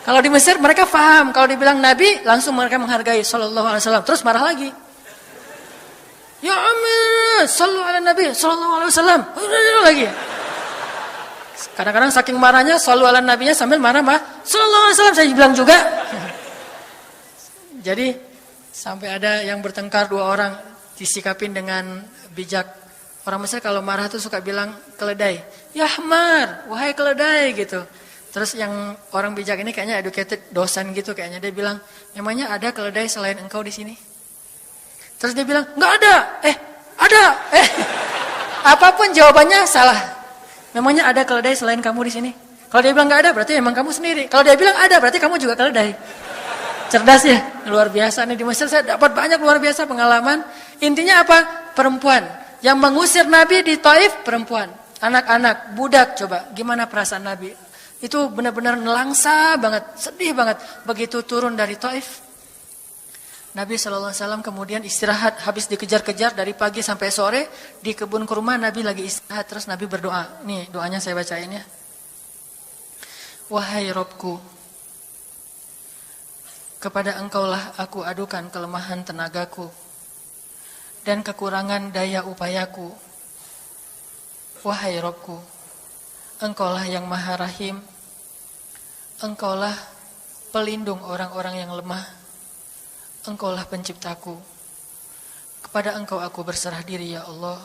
Kalau di Mesir mereka paham. Kalau dibilang nabi, langsung mereka menghargai sallallahu alaihi wasallam. Terus marah lagi. Ya Amir, sallu ala nabi, sallallahu alaihi wasallam. Lagi. Kadang-kadang saking marahnya, shollu ala nabinya sambil marah-marah. Sallallahu alaihi wasallam saya bilang juga. Jadi sampai ada yang bertengkar dua orang disikapin dengan bijak. Orang Mesir kalau marah tuh suka bilang keledai. Ya Ahmar, wahai keledai gitu. Terus yang orang bijak ini kayaknya educated dosen gitu kayaknya. Dia bilang, emangnya ada keledai selain engkau di sini? Terus dia bilang, nggak ada. Ada. Apapun jawabannya salah. Memangnya ada keledai selain kamu di sini? Kalau dia bilang nggak ada, berarti emang kamu sendiri. Kalau dia bilang ada, berarti kamu juga keledai. Cerdas ya, luar biasa nih di Mesir. Saya dapat banyak luar biasa pengalaman. Intinya apa? Perempuan yang mengusir Nabi di Taif, perempuan, anak-anak, budak. Coba, gimana perasaan Nabi? Itu benar-benar nelangsa banget, sedih banget. Begitu turun dari Taif, Nabi SAW kemudian istirahat, habis dikejar-kejar dari pagi sampai sore di kebun kurma. Nabi lagi istirahat, terus Nabi berdoa. Nih doanya saya bacain ya. Wahai Robku, kepada engkaulah aku adukan kelemahan tenagaku dan kekurangan daya upayaku. Wahai Robku, engkaulah yang maha rahim, engkaulah pelindung orang-orang yang lemah. Engkaulah penciptaku. Kepada engkau aku berserah diri ya Allah.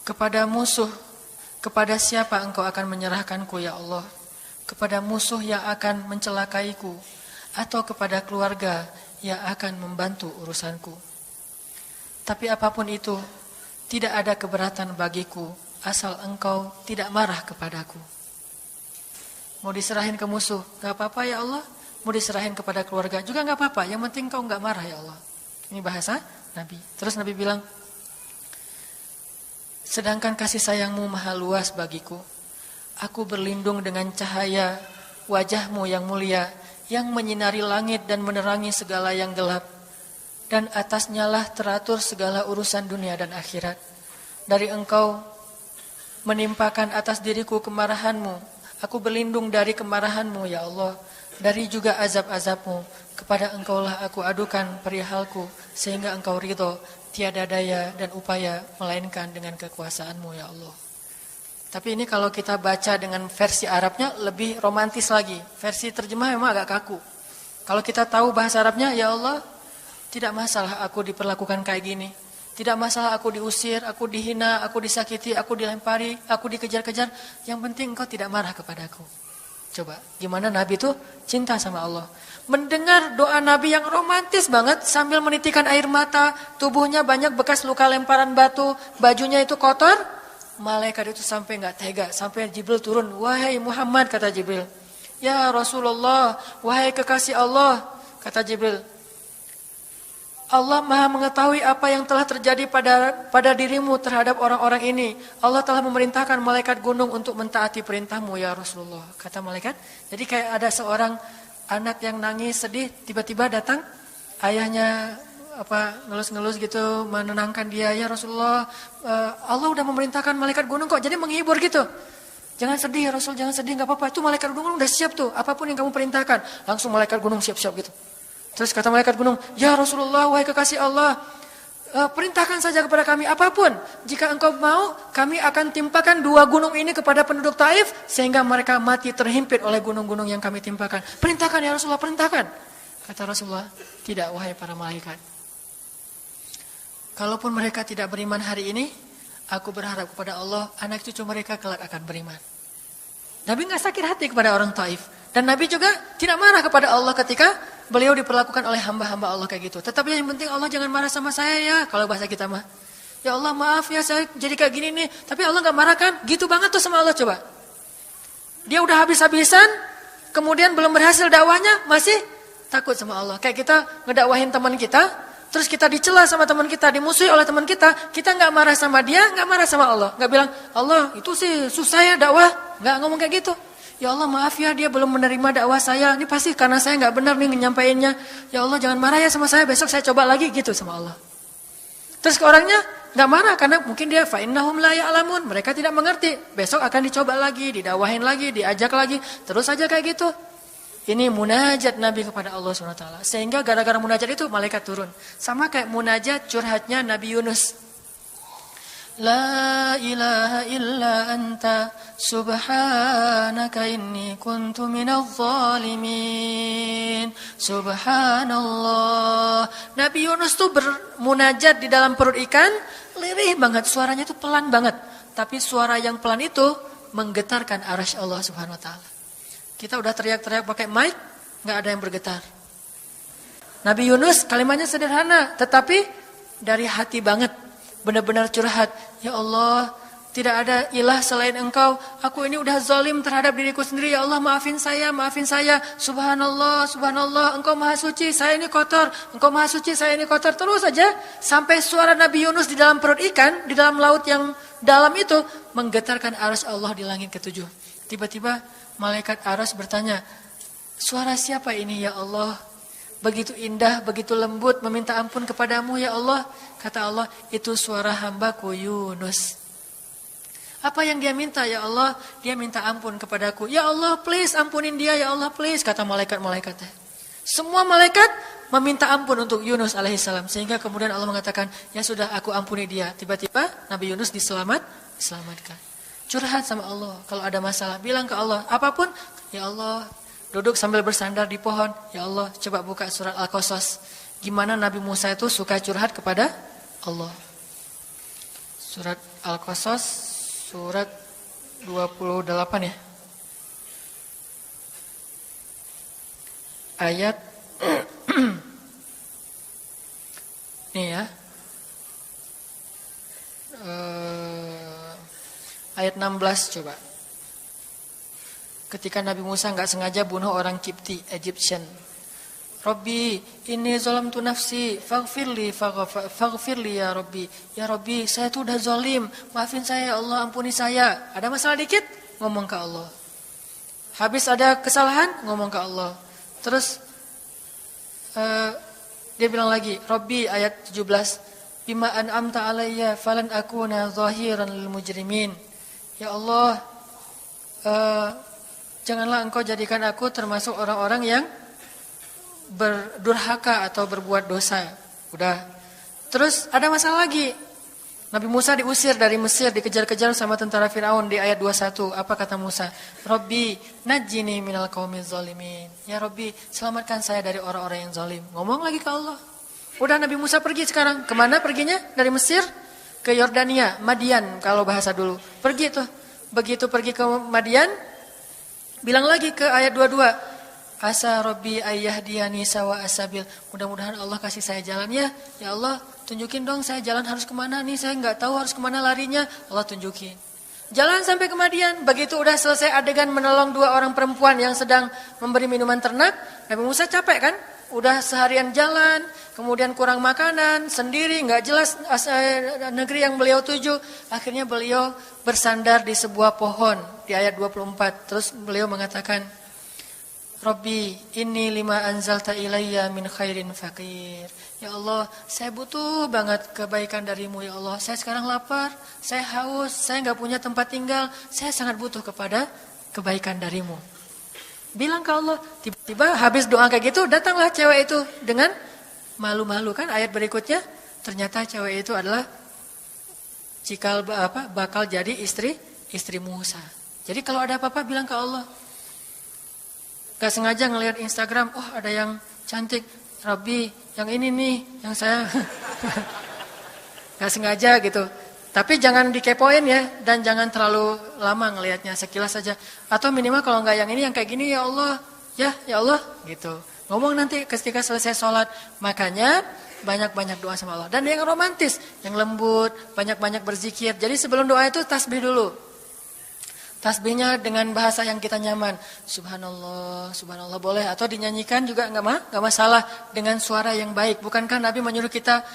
Kepada musuh, kepada siapa engkau akan menyerahkanku ya Allah? Kepada musuh yang akan mencelakaiku, atau kepada keluarga yang akan membantu urusanku. Tapi apapun itu, tidak ada keberatan bagiku, asal engkau tidak marah kepadaku. Mau diserahin ke musuh, gak apa-apa ya Allah. Mau diserahin kepada keluarga juga nggak apa-apa. Yang penting kau nggak marah ya Allah. Ini bahasa Nabi. Terus Nabi bilang, sedangkan kasih sayangmu maha luas bagiku. Aku berlindung dengan cahaya wajahmu yang mulia, yang menyinari langit dan menerangi segala yang gelap. Dan atasnya lah teratur segala urusan dunia dan akhirat. Dari engkau menimpakan atas diriku kemarahanmu. Aku berlindung dari kemarahanmu ya Allah. Dari juga azab-azabmu, kepada engkaulah aku adukan perihalku, sehingga engkau ridho, tiada daya dan upaya, melainkan dengan kekuasaanmu ya Allah. Tapi ini kalau kita baca dengan versi Arabnya lebih romantis lagi. Versi terjemah memang agak kaku. Kalau kita tahu bahasa Arabnya, ya Allah, tidak masalah aku diperlakukan kayak gini. Tidak masalah aku diusir, aku dihina, aku disakiti, aku dilempari, aku dikejar-kejar. Yang penting engkau tidak marah kepadaku. Coba, gimana Nabi itu cinta sama Allah. Mendengar doa Nabi yang romantis banget sambil menitikan air mata, tubuhnya banyak bekas luka lemparan batu, bajunya itu kotor. Malaikat itu sampai nggak tega, sampai Jibril turun. Wahai Muhammad, kata Jibril. Ya Rasulullah, wahai kekasih Allah, kata Jibril. Allah maha mengetahui apa yang telah terjadi pada dirimu terhadap orang-orang ini. Allah telah memerintahkan malaikat gunung untuk mentaati perintahmu ya Rasulullah. Kata malaikat, jadi kayak ada seorang anak yang nangis sedih, tiba-tiba datang ayahnya ngelus-ngelus gitu, menenangkan dia. Ya Rasulullah, Allah udah memerintahkan malaikat gunung kok, jadi menghibur gitu. Jangan sedih ya Rasul, jangan sedih, gak apa-apa. Itu malaikat gunung udah siap tuh, apapun yang kamu perintahkan. Langsung malaikat gunung siap-siap gitu. Terus kata malaikat gunung, ya Rasulullah, wahai kekasih Allah, perintahkan saja kepada kami apapun. Jika engkau mau, kami akan timpakan dua gunung ini kepada penduduk Taif, sehingga mereka mati terhimpit oleh gunung-gunung yang kami timpakan. Perintahkan ya Rasulullah, perintahkan. Kata Rasulullah, tidak wahai para malaikat. Kalaupun mereka tidak beriman hari ini, aku berharap kepada Allah, anak cucu mereka kelak akan beriman. Nabi nggak sakit hati kepada orang Taif. Dan Nabi juga tidak marah kepada Allah ketika beliau diperlakukan oleh hamba-hamba Allah kayak gitu. Tetapi yang penting Allah jangan marah sama saya ya. Kalau bahasa kita mah. Ya Allah maaf ya saya jadi kayak gini nih. Tapi Allah gak marah kan? Gitu banget tuh sama Allah coba. Dia udah habis-habisan. Kemudian belum berhasil dakwahnya. Masih takut sama Allah. Kayak kita ngedakwahin teman kita. Terus kita dicela sama teman kita. Dimusuhi oleh teman kita. Kita gak marah sama dia. Gak marah sama Allah. Gak bilang Allah itu sih susah ya dakwah. Gak ngomong kayak gitu. Ya Allah maaf ya dia belum menerima dakwah saya. Ini pasti karena saya gak benar nih nyampainya. Ya Allah jangan marah ya sama saya. Besok saya coba lagi gitu sama Allah. Terus ke orangnya gak marah karena mungkin dia fa'innahum la ya'lamun. Mereka tidak mengerti. Besok akan dicoba lagi, didakwahin lagi, diajak lagi. Terus aja kayak gitu. Ini munajat Nabi kepada Allah SWT. Sehingga gara-gara munajat itu malaikat turun. Sama kayak munajat curhatnya Nabi Yunus. La ilaha illa anta subhanaka inni kuntu minadh dhalimin. Subhanallah. Nabi Yunus tuh bermunajat di dalam perut ikan, lirih banget, suaranya tuh pelan banget. Tapi suara yang pelan itu menggetarkan arasy Allah Subhanahu wa taala. Kita udah teriak-teriak pakai mic, enggak ada yang bergetar. Nabi Yunus kalimatnya sederhana, tetapi dari hati banget. Benar-benar curhat. Ya Allah, tidak ada ilah selain Engkau. Aku ini udah zalim terhadap diriku sendiri. Ya Allah, maafin saya, maafin saya. Subhanallah, subhanallah. Engkau maha suci, saya ini kotor. Engkau maha suci, saya ini kotor. Terus saja sampai suara Nabi Yunus di dalam perut ikan, di dalam laut yang dalam itu menggetarkan arasy Allah di langit ketujuh. Tiba-tiba malaikat arasy bertanya, suara siapa ini ya Allah? Begitu indah, begitu lembut, meminta ampun kepadamu ya Allah. Kata Allah, itu suara hambaku Yunus. Apa yang dia minta ya Allah? Dia minta ampun kepadaku. Ya Allah, please ampunin dia ya Allah, please. Kata malaikat-malaikatnya. Semua malaikat meminta ampun untuk Yunus alaihissalam. Sehingga kemudian Allah mengatakan, ya sudah aku ampuni dia. Tiba-tiba Nabi Yunus diselamatkan. Curhat sama Allah. Kalau ada masalah, bilang ke Allah. Apapun, ya Allah. Duduk sambil bersandar di pohon. Ya Allah, coba buka surat Al-Qasas. Gimana Nabi Musa itu suka curhat kepada Allah. Surat Al-Qasas, surat 28 ya. Ayat nih ya. Ayat 16 coba. Ketika Nabi Musa enggak sengaja bunuh orang Kipti, Egyptian. Rabbi, inni zalamtu nafsi, faghfirli ya Rabbi. Ya Rabbi, saya tuh udah zalim, maafin saya ya Allah, ampuni saya. Ada masalah dikit, ngomong ke Allah. Habis ada kesalahan, ngomong ke Allah. Terus dia bilang lagi, Rabbi ayat 17, bima an'amta alayya falan akuna zahiran lil mujrimin. Ya Allah, janganlah engkau jadikan aku termasuk orang-orang yang berdurhaka atau berbuat dosa. Udah. Terus ada masalah lagi. Nabi Musa diusir dari Mesir, dikejar-kejar sama tentara Firaun di ayat 21. Apa kata Musa? Rabbi, najjini minal qaumiz zalimin. Ya Rabbi, selamatkan saya dari orang-orang yang zalim. Ngomong lagi ke Allah. Udah Nabi Musa pergi sekarang. Kemana perginya? Dari Mesir ke Yordania, Madian kalau bahasa dulu. Pergi tuh. Begitu pergi ke Madian, bilang lagi ke ayat 22. Asa Rabbi ayyahdiyani sawa asabil. Mudah-mudahan Allah kasih saya jalan ya. Ya Allah, tunjukin dong saya jalan harus kemana nih. Saya nggak tahu harus kemana larinya. Allah tunjukin. Jalan sampai ke Madian. Begitu udah selesai adegan menolong dua orang perempuan yang sedang memberi minuman ternak. Nabi Musa capek kan? Udah seharian jalan. Kemudian kurang makanan. Sendiri nggak jelas negeri yang beliau tuju. Akhirnya beliau bersandar di sebuah pohon. Di ayat 24. Terus beliau mengatakan, Rabbi, inni lima anzalta ilayya min khairin faqir. Ya Allah, saya butuh banget kebaikan darimu ya Allah. Saya sekarang lapar, saya haus, saya enggak punya tempat tinggal. Saya sangat butuh kepada kebaikan darimu. Bilang ke Allah, tiba-tiba habis doa kayak gitu, datanglah cewek itu dengan malu-malu kan ayat berikutnya. Ternyata cewek itu adalah bakal jadi istri Musa. Jadi kalau ada apa-apa bilang ke Allah. Gak sengaja ngelihat Instagram, oh ada yang cantik, Rabbi, yang ini nih, yang saya gak sengaja gitu. Tapi jangan dikepoin ya, dan jangan terlalu lama ngelihatnya, sekilas saja. Atau minimal kalau nggak yang ini, yang kayak gini ya Allah, ya Allah, gitu. Ngomong nanti ketika selesai sholat, makanya banyak-banyak doa sama Allah. Dan yang romantis, yang lembut, banyak-banyak berzikir. Jadi sebelum doa itu tasbih dulu. Tasbihnya dengan bahasa yang kita nyaman. Subhanallah, subhanallah boleh. Atau dinyanyikan juga enggak masalah dengan suara yang baik. Bukankah Nabi menyuruh kita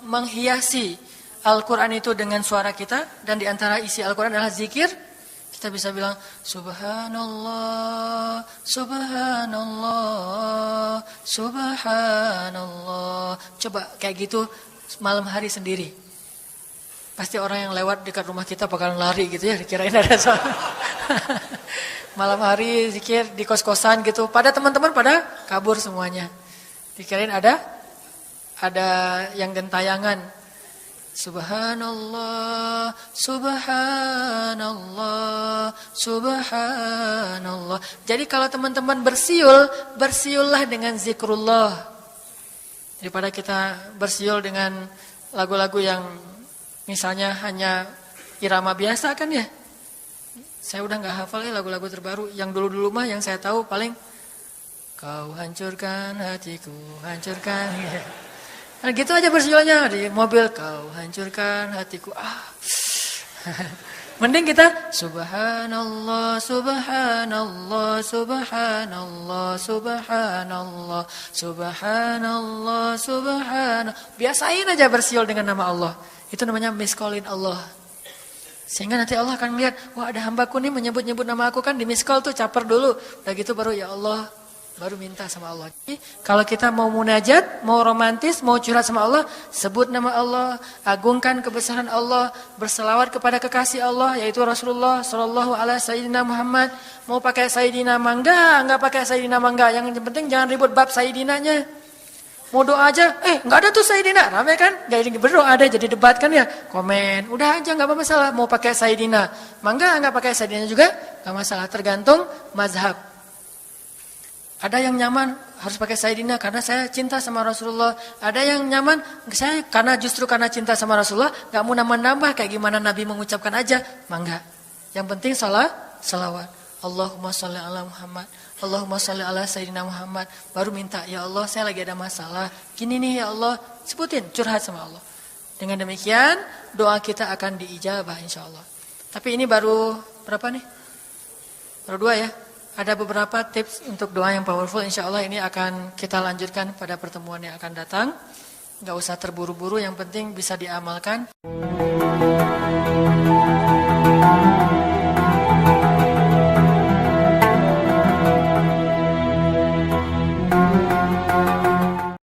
menghiasi Al-Quran itu dengan suara kita. Dan diantara isi Al-Quran adalah zikir. Kita bisa bilang Subhanallah, Subhanallah, Subhanallah. Coba kayak gitu malam hari sendiri. Pasti orang yang lewat dekat rumah kita bakalan lari gitu ya, dikirain ada soal. Malam hari zikir di kos-kosan gitu, pada teman-teman pada kabur semuanya. Dikirain ada yang gentayangan. Subhanallah, subhanallah, subhanallah. Jadi kalau teman-teman bersiul, bersiullah dengan zikrullah. Daripada kita bersiul dengan lagu-lagu yang misalnya hanya irama biasa kan ya. Saya udah gak hafal ya lagu-lagu terbaru. Yang dulu-dulu mah yang saya tahu paling kau hancurkan hatiku, hancurkan. Nah gitu aja bersiulnya di mobil, kau hancurkan hatiku. Mending kita subhanallah, subhanallah, subhanallah, subhanallah, subhanallah, subhanallah. Biasain aja bersiul dengan nama Allah. Itu namanya miscallin Allah. Sehingga nanti Allah akan melihat, wah ada hambaku nih menyebut-nyebut nama aku kan di miscall tuh, caper dulu. Udah gitu baru ya Allah, baru minta sama Allah. Kalau kita mau munajat, mau romantis, mau curhat sama Allah, sebut nama Allah, agungkan kebesaran Allah, berselawat kepada kekasih Allah, yaitu Rasulullah Sallallahu Alaihi Sayyidina Muhammad. Mau pakai Sayyidina mangga, enggak pakai Sayyidina mangga. Yang penting jangan ribut bab Sayyidinanya. Mau doa aja, enggak ada tuh Sayyidina, ramai kan? Gak berdoa ada, jadi debat kan ya, komen. Udah aja enggak masalah, mau pakai Sayyidina mangga, enggak pakai Sayyidina juga, enggak masalah, tergantung mazhab. Ada yang nyaman harus pakai Sayyidina karena saya cinta sama Rasulullah. Ada yang nyaman saya justru karena cinta sama Rasulullah gak mau nambah-nambah kayak gimana Nabi mengucapkan aja. Mangga. Yang penting salawat. Allahumma sholli ala Muhammad. Allahumma sholli ala Sayyidina Muhammad. Baru minta, ya Allah saya lagi ada masalah. Gini nih ya Allah. Sebutin, curhat sama Allah. Dengan demikian doa kita akan diijabah insya Allah. Tapi ini baru berapa nih? Baru 2 ya. Ada beberapa tips untuk doa yang powerful. Insya Allah ini akan kita lanjutkan pada pertemuan yang akan datang. Gak usah terburu-buru, yang penting bisa diamalkan.